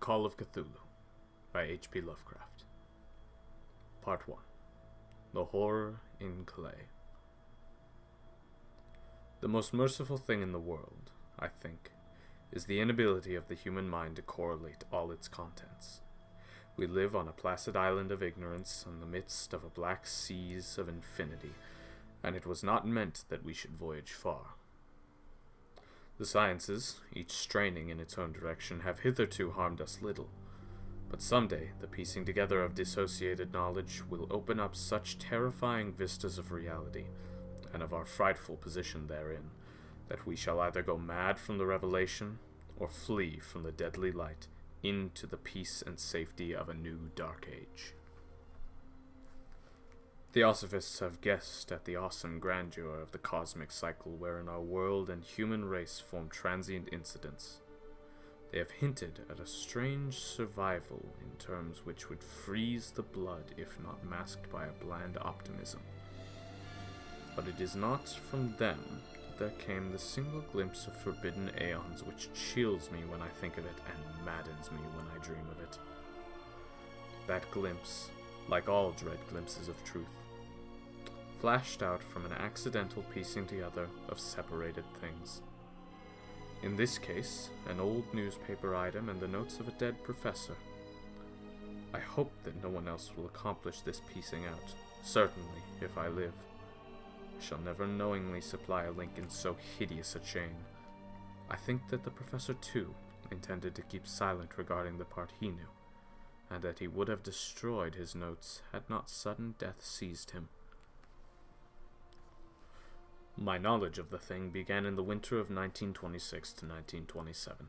Call of Cthulhu by H.P. Lovecraft. Part 1. The Horror in Clay. The most merciful thing in the world, I think, is the inability of the human mind to correlate all its contents. We live on a placid island of ignorance in the midst of a black seas of infinity, and it was not meant that we should voyage far. The sciences, each straining in its own direction, have hitherto harmed us little, but someday the piecing together of dissociated knowledge will open up such terrifying vistas of reality, and of our frightful position therein, that we shall either go mad from the revelation, or flee from the deadly light into the peace and safety of a new dark age. Theosophists have guessed at the awesome grandeur of the cosmic cycle wherein our world and human race form transient incidents. They have hinted at a strange survival in terms which would freeze the blood if not masked by a bland optimism. But it is not from them that there came the single glimpse of forbidden aeons which chills me when I think of it and maddens me when I dream of it. That glimpse, like all dread glimpses of truth, flashed out from an accidental piecing together of separated things. In this case, an old newspaper item and the notes of a dead professor. I hope that no one else will accomplish this piecing out. Certainly, if I live, I shall never knowingly supply a link in so hideous a chain. I think that the professor, too, intended to keep silent regarding the part he knew, and that he would have destroyed his notes had not sudden death seized him. My knowledge of the thing began in the winter of 1926 to 1927,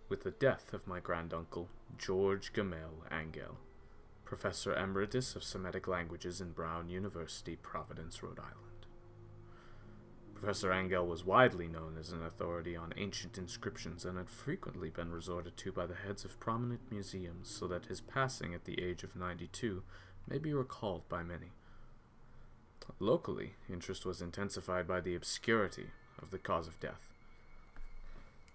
with the death of my granduncle, George Gamel Angell, Professor Emeritus of Semitic Languages in Brown University, Providence, Rhode Island. Professor Angell was widely known as an authority on ancient inscriptions and had frequently been resorted to by the heads of prominent museums, so that his passing at the age of 92 may be recalled by many. Locally, interest was intensified by the obscurity of the cause of death.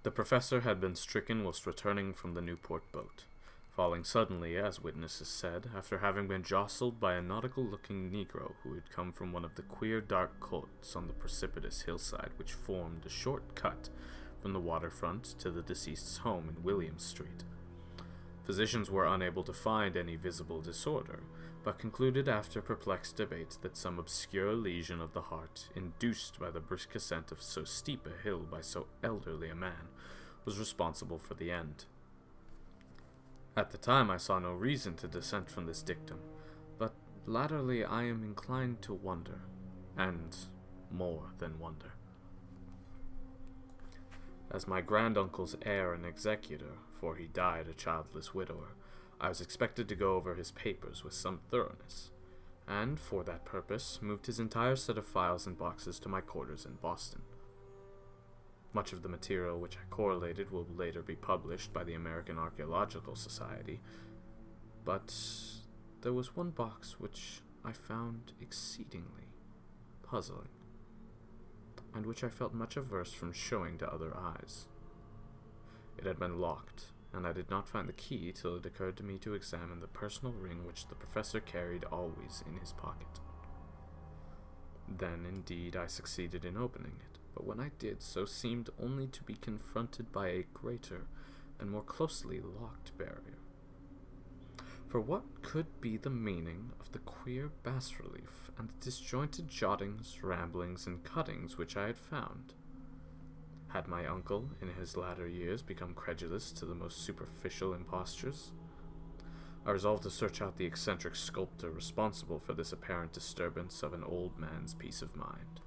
The professor had been stricken whilst returning from the Newport boat, falling suddenly, as witnesses said, after having been jostled by a nautical-looking Negro who had come from one of the queer dark courts on the precipitous hillside which formed a short cut from the waterfront to the deceased's home in William Street. Physicians were unable to find any visible disorder, but concluded after perplexed debate that some obscure lesion of the heart, induced by the brisk ascent of so steep a hill by so elderly a man, was responsible for the end. At the time I saw no reason to dissent from this dictum, but latterly I am inclined to wonder, and more than wonder. As my granduncle's heir and executor, for he died a childless widower, I was expected to go over his papers with some thoroughness, and, for that purpose, moved his entire set of files and boxes to my quarters in Boston. Much of the material which I correlated will later be published by the American Archaeological Society, but there was one box which I found exceedingly puzzling, and which I felt much averse from showing to other eyes. It had been locked, and I did not find the key till it occurred to me to examine the personal ring which the professor carried always in his pocket. Then, indeed, I succeeded in opening it, but when I did so seemed only to be confronted by a greater and more closely locked barrier. For what could be the meaning of the queer bas-relief and the disjointed jottings, ramblings, and cuttings which I had found? Had my uncle, in his latter years, become credulous to the most superficial impostures? I resolved to search out the eccentric sculptor responsible for this apparent disturbance of an old man's peace of mind.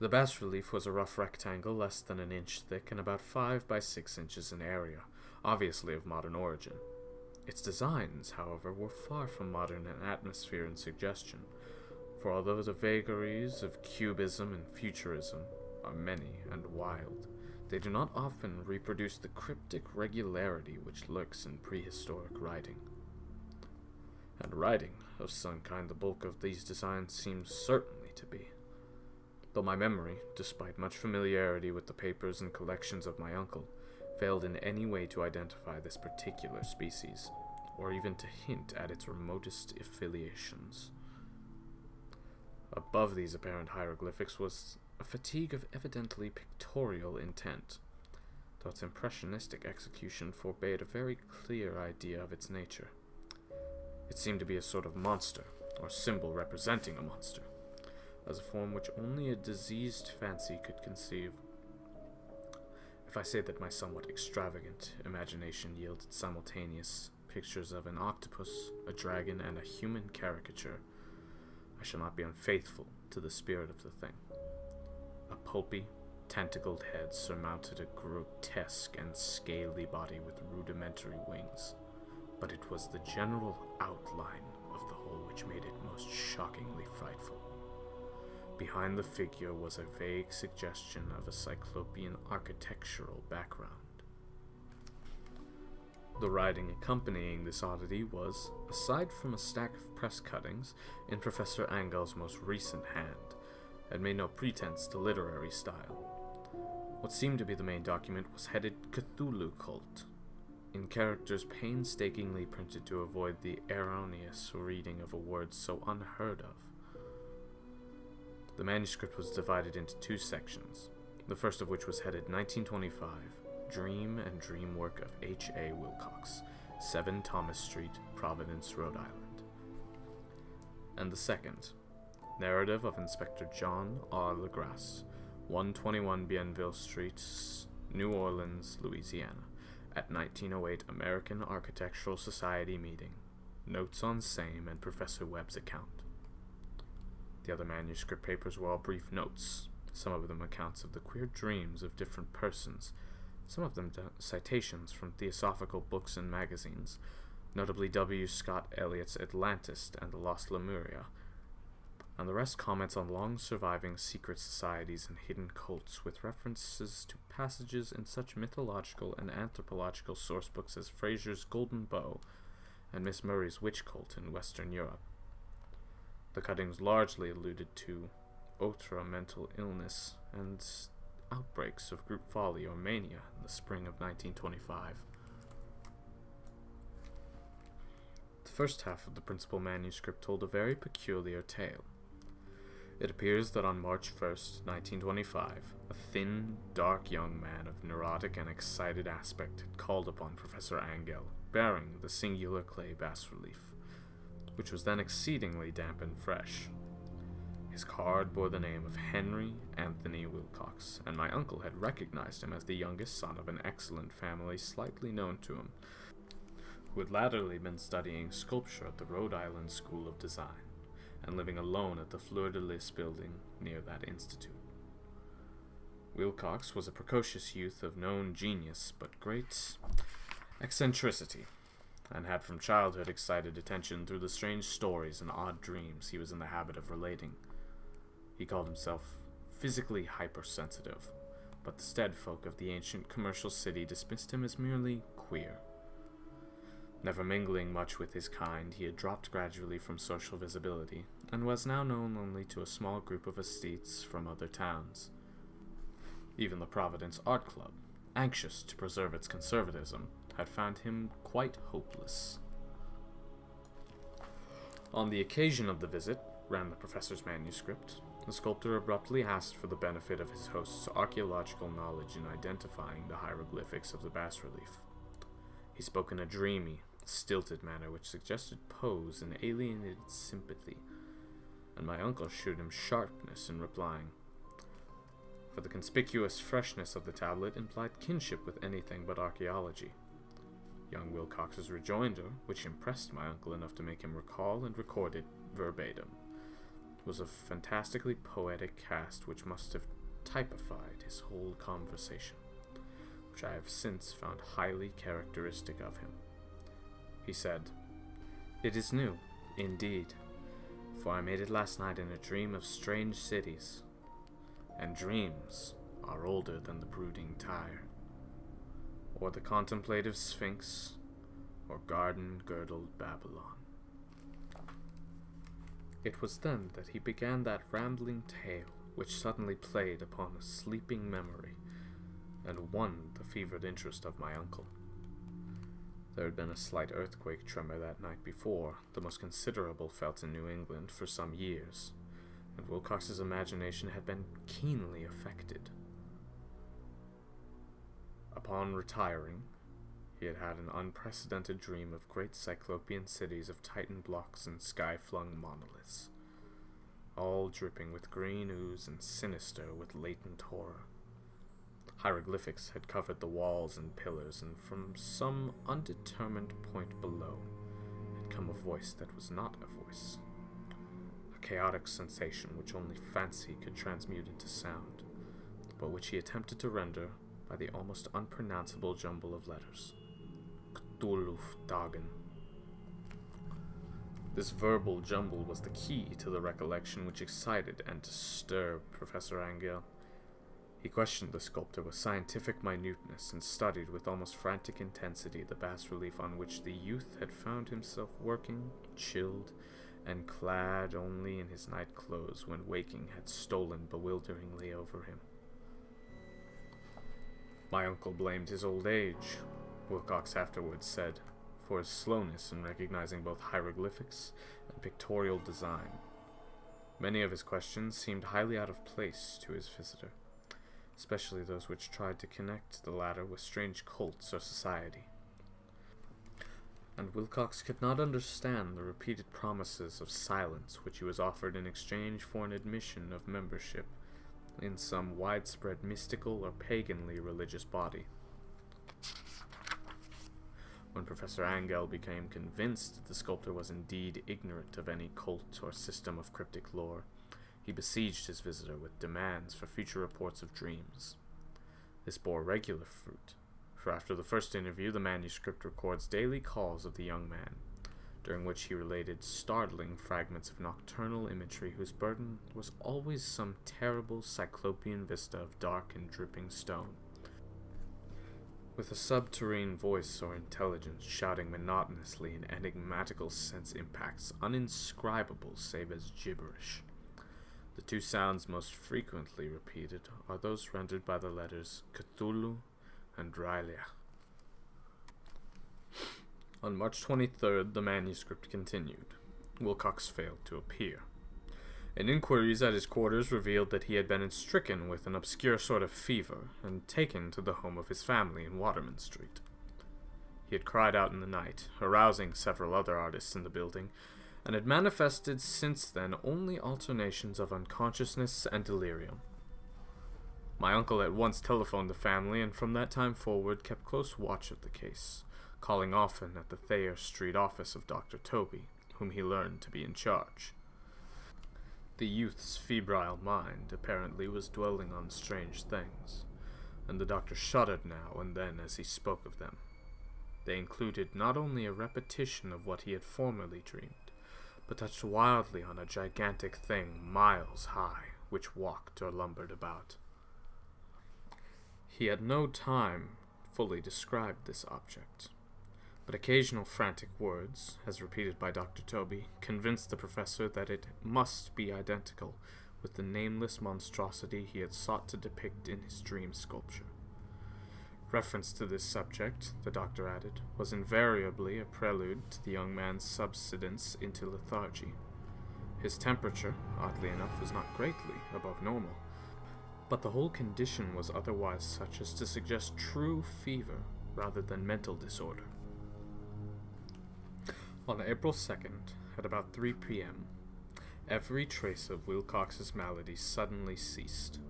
The bas-relief was a rough rectangle less than an inch thick and about 5 by 6 inches in area, obviously of modern origin. Its designs, however, were far from modern in atmosphere and suggestion, for although the vagaries of cubism and futurism are many and wild, they do not often reproduce the cryptic regularity which lurks in prehistoric writing. And writing of some kind the bulk of these designs seems certainly to be, though my memory, despite much familiarity with the papers and collections of my uncle, failed in any way to identify this particular species, or even to hint at its remotest affiliations. Above these apparent hieroglyphics was a fatigue of evidently pictorial intent, though its impressionistic execution forbade a very clear idea of its nature. It seemed to be a sort of monster, or symbol representing a monster, as a form which only a diseased fancy could conceive. If I say that my somewhat extravagant imagination yielded simultaneous pictures of an octopus, a dragon, and a human caricature, I shall not be unfaithful to the spirit of the thing. A pulpy, tentacled head surmounted a grotesque and scaly body with rudimentary wings, but it was the general outline of the whole which made it most shockingly frightful. Behind the figure was a vague suggestion of a cyclopean architectural background. The writing accompanying this oddity was, aside from a stack of press cuttings, in Professor Angel's most recent hand, and made no pretense to literary style. What seemed to be the main document was headed Cthulhu Cult, in characters painstakingly printed to avoid the erroneous reading of a word so unheard of. The manuscript was divided into two sections, the first of which was headed 1925, Dream and Dream Work of H.A. Wilcox, 7 Thomas Street, Providence, Rhode Island. And the second, Narrative of Inspector John R. Legrasse, 121 Bienville Street, New Orleans, Louisiana, at 1908 American Architectural Society meeting. Notes on same and Professor Webb's account. The other manuscript papers were all brief notes, some of them accounts of the queer dreams of different persons, some of them citations from theosophical books and magazines, notably W. Scott Eliot's Atlantis and the Lost Lemuria, and the rest comments on long-surviving secret societies and hidden cults with references to passages in such mythological and anthropological sourcebooks as Fraser's Golden Bough and Miss Murray's Witch Cult in Western Europe. The cuttings largely alluded to outre mental illness and outbreaks of group folly or mania in the spring of 1925. The first half of the principal manuscript told a very peculiar tale. It appears that on March 1st, 1925, a thin, dark young man of neurotic and excited aspect had called upon Professor Angell, bearing the singular clay bas-relief, which was then exceedingly damp and fresh. His card bore the name of Henry Anthony Wilcox, and my uncle had recognized him as the youngest son of an excellent family slightly known to him, who had latterly been studying sculpture at the Rhode Island School of Design, and living alone at the Fleur de Lis building near that institute. Wilcox was a precocious youth of known genius, but great eccentricity, and had from childhood excited attention through the strange stories and odd dreams he was in the habit of relating. He called himself physically hypersensitive, but the steadfolk of the ancient commercial city dismissed him as merely queer. Never mingling much with his kind, he had dropped gradually from social visibility, and was now known only to a small group of aesthetes from other towns. Even the Providence Art Club, anxious to preserve its conservatism, had found him quite hopeless. On the occasion of the visit, ran the professor's manuscript, the sculptor abruptly asked for the benefit of his host's archaeological knowledge in identifying the hieroglyphics of the bas-relief. He spoke in a dreamy, stilted manner which suggested pose and alienated sympathy, and my uncle shewed him sharpness in replying, for the conspicuous freshness of the tablet implied kinship with anything but archaeology. Young Wilcox's rejoinder, which impressed my uncle enough to make him recall and record it verbatim, was a fantastically poetic cast which must have typified his whole conversation, which I have since found highly characteristic of him. He said, "It is new, indeed, for I made it last night in a dream of strange cities, and dreams are older than the brooding Tyre, or the contemplative Sphinx, or garden-girdled Babylon." It was then that he began that rambling tale which suddenly played upon a sleeping memory, and won the fevered interest of my uncle. There had been a slight earthquake tremor that night before, the most considerable felt in New England for some years, and Wilcox's imagination had been keenly affected. Upon retiring, he had had an unprecedented dream of great cyclopean cities of Titan blocks and sky-flung monoliths, all dripping with green ooze and sinister with latent horror. Hieroglyphics had covered the walls and pillars, and from some undetermined point below had come a voice that was not a voice, a chaotic sensation which only fancy could transmute into sound, but which he attempted to render by the almost unpronounceable jumble of letters. Cthulhu Dagen. This verbal jumble was the key to the recollection which excited and disturbed Professor Angel. He questioned the sculptor with scientific minuteness and studied with almost frantic intensity the bas-relief on which the youth had found himself working, chilled, and clad only in his night clothes when waking had stolen bewilderingly over him. My uncle blamed his old age, Wilcox afterwards said, for his slowness in recognizing both hieroglyphics and pictorial design. Many of his questions seemed highly out of place to his visitor, especially those which tried to connect the latter with strange cults or society. And Wilcox could not understand the repeated promises of silence which he was offered in exchange for an admission of membership in some widespread mystical or paganly religious body. When Professor Angel became convinced that the sculptor was indeed ignorant of any cult or system of cryptic lore, he besieged his visitor with demands for future reports of dreams. This bore regular fruit, for after the first interview the manuscript records daily calls of the young man, during which he related startling fragments of nocturnal imagery whose burden was always some terrible cyclopean vista of dark and dripping stone, with a subterranean voice or intelligence shouting monotonously in enigmatical sense impacts uninscribable save as gibberish. The two sounds most frequently repeated are those rendered by the letters Cthulhu and Rylea. On March 23rd, the manuscript continued. Wilcox failed to appear, and inquiries at his quarters revealed that he had been stricken with an obscure sort of fever and taken to the home of his family in Waterman Street. He had cried out in the night, arousing several other artists in the building, and had manifested since then only alternations of unconsciousness and delirium. My uncle at once telephoned the family, and from that time forward kept close watch of the case, calling often at the Thayer Street office of Dr. Toby, whom he learned to be in charge. The youth's febrile mind apparently was dwelling on strange things, and the doctor shuddered now and then as he spoke of them. They included not only a repetition of what he had formerly dreamed, but touched wildly on a gigantic thing miles high, which walked or lumbered about. He had no time fully described this object, but occasional frantic words, as repeated by Dr. Toby, convinced the professor that it must be identical with the nameless monstrosity he had sought to depict in his dream sculpture. Reference to this subject, the doctor added, was invariably a prelude to the young man's subsidence into lethargy. His temperature, oddly enough, was not greatly above normal, but the whole condition was otherwise such as to suggest true fever rather than mental disorder. On April 2nd, at about 3 p.m., every trace of Wilcox's malady suddenly ceased.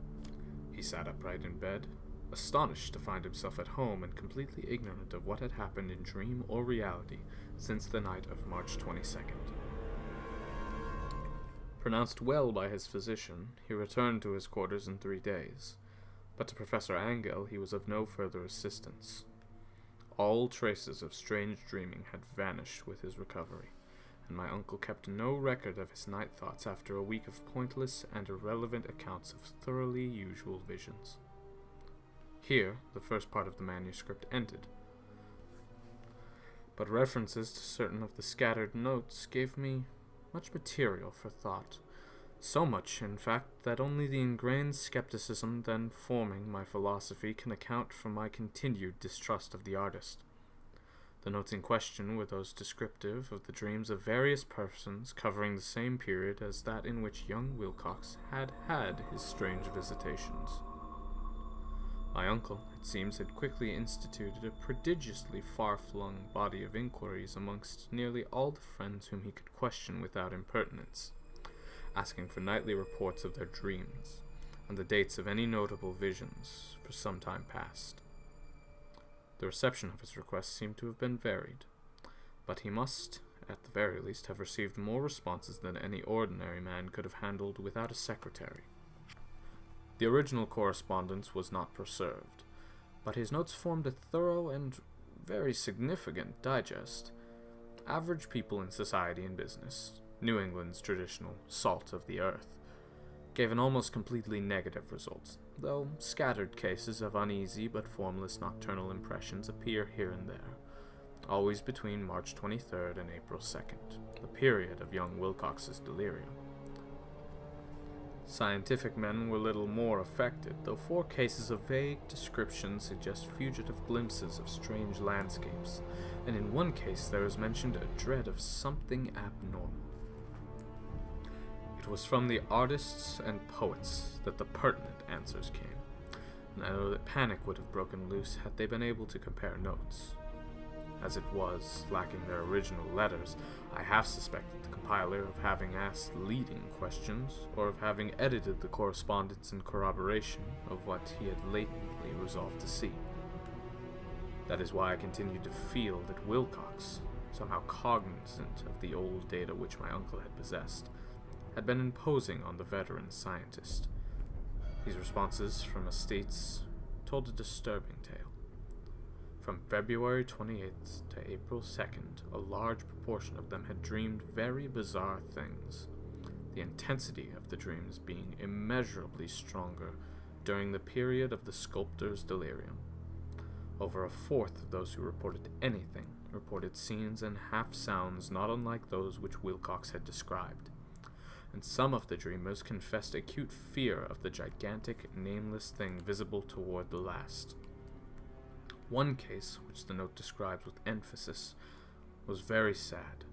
He sat upright in bed, astonished to find himself at home and completely ignorant of what had happened in dream or reality since the night of March 22nd. Pronounced well by his physician, he returned to his quarters in 3 days, but to Professor Angel he was of no further assistance. All traces of strange dreaming had vanished with his recovery, and my uncle kept no record of his night thoughts after a week of pointless and irrelevant accounts of thoroughly usual visions. Here, the first part of the manuscript ended, but references to certain of the scattered notes gave me much material for thought, So much, in fact, that only the ingrained skepticism then forming my philosophy can account for my continued distrust of the artist. The notes in question were those descriptive of the dreams of various persons covering the same period as that in which young Wilcox had had his strange visitations. My uncle, it seems, had quickly instituted a prodigiously far-flung body of inquiries amongst nearly all the friends whom he could question without impertinence, asking for nightly reports of their dreams, and the dates of any notable visions for some time past. The reception of his request seemed to have been varied, but he must, at the very least, have received more responses than any ordinary man could have handled without a secretary. The original correspondence was not preserved, but his notes formed a thorough and very significant digest. Average people in society and business, New England's traditional salt of the earth, gave an almost completely negative result, though scattered cases of uneasy but formless nocturnal impressions appear here and there, always between March 23rd and April 2nd, the period of young Wilcox's delirium. Scientific men were little more affected, though 4 cases of vague description suggest fugitive glimpses of strange landscapes, and in one case there is mentioned a dread of something abnormal. It was from the artists and poets that the pertinent answers came, and I know that panic would have broken loose had they been able to compare notes. As it was, lacking their original letters, I half suspected the compiler of having asked leading questions, or of having edited the correspondence in corroboration of what he had latently resolved to see. That is why I continued to feel that Wilcox, somehow cognizant of the old data which my uncle had possessed, had been imposing on the veteran scientist. These responses from estates told a disturbing tale. From February 28th to April 2nd, a large proportion of them had dreamed very bizarre things, the intensity of the dreams being immeasurably stronger during the period of the sculptor's delirium. Over a fourth of those who reported anything reported scenes and half-sounds not unlike those which Wilcox had described, and some of the dreamers confessed acute fear of the gigantic, nameless thing visible toward the last. One case, which the note describes with emphasis, was very sad.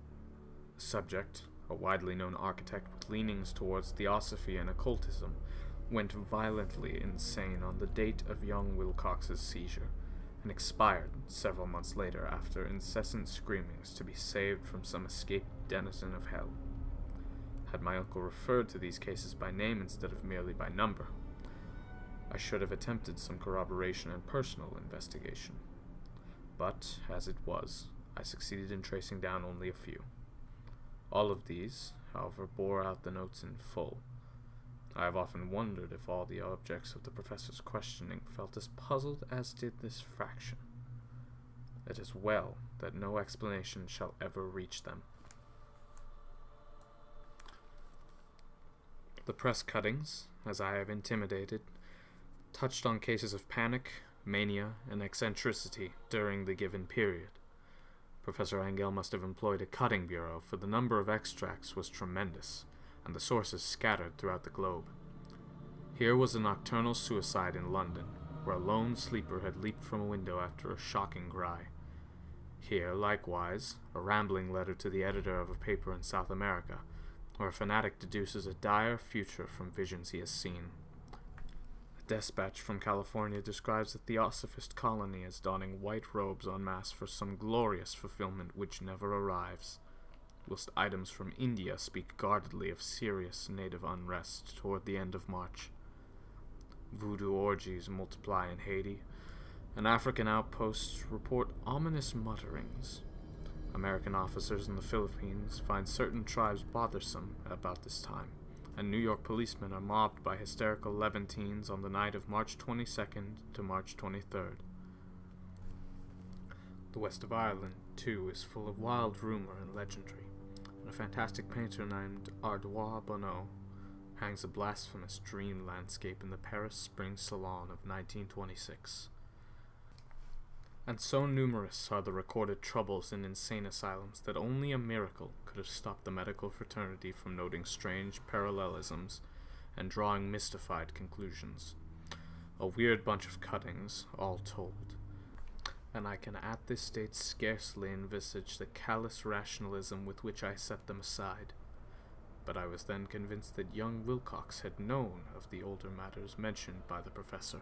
The subject, a widely known architect with leanings towards theosophy and occultism, went violently insane on the date of young Wilcox's seizure, and expired several months later after incessant screamings to be saved from some escaped denizen of hell. Had my uncle referred to these cases by name instead of merely by number, I should have attempted some corroboration and personal investigation. But, as it was, I succeeded in tracing down only a few. All of these, however, bore out the notes in full. I have often wondered if all the objects of the professor's questioning felt as puzzled as did this fraction. It is well that no explanation shall ever reach them. The press cuttings, as I have intimated, touched on cases of panic, mania, and eccentricity during the given period. Professor Angell must have employed a cutting bureau, for the number of extracts was tremendous, and the sources scattered throughout the globe. Here was a nocturnal suicide in London, where a lone sleeper had leaped from a window after a shocking cry. Here, likewise, a rambling letter to the editor of a paper in South America, where a fanatic deduces a dire future from visions he has seen. A despatch from California describes the theosophist colony as donning white robes en masse for some glorious fulfillment which never arrives, whilst items from India speak guardedly of serious native unrest toward the end of March. Voodoo orgies multiply in Haiti, and African outposts report ominous mutterings. American officers in the Philippines find certain tribes bothersome at about this time, and New York policemen are mobbed by hysterical Levantines on the night of March 22nd to March 23rd. The west of Ireland, too, is full of wild rumor and legendary, and a fantastic painter named Ardois Bonneau hangs a blasphemous dream landscape in the Paris Spring Salon of 1926. And so numerous are the recorded troubles in insane asylums that only a miracle could could have stopped the medical fraternity from noting strange parallelisms and drawing mystified conclusions. A weird bunch of cuttings, all told. And I can at this date scarcely envisage the callous rationalism with which I set them aside. But I was then convinced that young Wilcox had known of the older matters mentioned by the professor.